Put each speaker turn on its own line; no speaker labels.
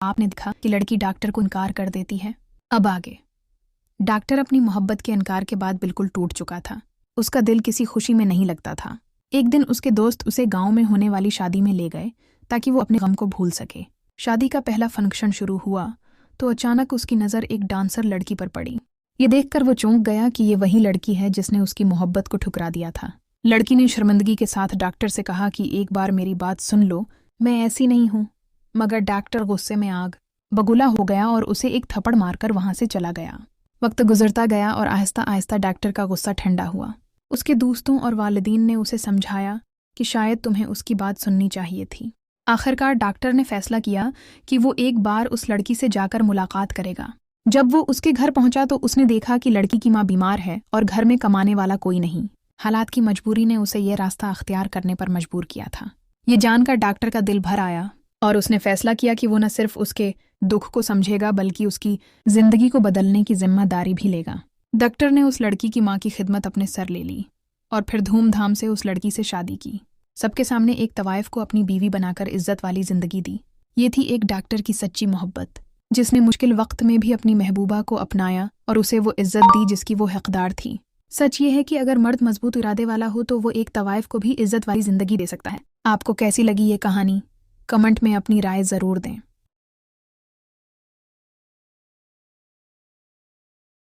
आपने देखा कि लड़की डॉक्टर को इनकार कर देती है। अब आगे। डॉक्टर अपनी मोहब्बत के इनकार के बाद बिल्कुल टूट चुका था। उसका दिल किसी खुशी में नहीं लगता था। एक दिन उसके दोस्त उसे गांव में होने वाली शादी में ले गए ताकि वो अपने गम को भूल सके। शादी का पहला फंक्शन शुरू हुआ तो अचानक उसकी नज़र एक डांसर लड़की पर पड़ी। ये देखकर वो चौंक गया कि ये वही लड़की है जिसने उसकी मोहब्बत को ठुकरा दिया था। लड़की ने शर्मिंदगी के साथ डॉक्टर से कहा कि एक बार मेरी बात सुन लो, मैं ऐसी नहीं हूँ। मगर डॉक्टर गुस्से में आग बबूला हो गया और उसे एक थप्पड़ मारकर वहां से चला गया। वक्त गुजरता गया और आहिस्ता आहिस्ता डॉक्टर का गुस्सा ठंडा हुआ। उसके दोस्तों और वालिदीन ने उसे समझाया कि शायद तुम्हें उसकी बात सुननी चाहिए थी। आखिरकार डॉक्टर ने फैसला किया कि वो एक बार उस लड़की से जाकर मुलाकात करेगा। जब वो उसके घर पहुंचा तो उसने देखा कि लड़की की माँ बीमार है और घर में कमाने वाला कोई नहीं। हालात की मजबूरी ने उसे ये रास्ता अख्तियार करने पर मजबूर किया था। ये जानकर डॉक्टर का दिल भर आया और उसने फैसला किया कि वो न सिर्फ उसके दुख को समझेगा बल्कि उसकी जिंदगी को बदलने की जिम्मेदारी भी लेगा। डॉक्टर ने उस लड़की की माँ की खिदमत अपने सर ले ली और फिर धूमधाम से उस लड़की से शादी की। सबके सामने एक तवाइफ को अपनी बीवी बनाकर इज्जत वाली जिंदगी दी। ये थी एक डॉक्टर की सच्ची मोहब्बत, जिसने मुश्किल वक्त में भी अपनी महबूबा को अपनाया और उसे वो इज्जत दी जिसकी वो हकदार थी। सच ये है कि अगर मर्द मजबूत इरादे वाला हो तो वो एक तवाइफ को भी इज्जत वाली जिंदगी दे सकता है। आपको कैसी लगी ये कहानी? कमेंट में अपनी राय ज़रूर दें।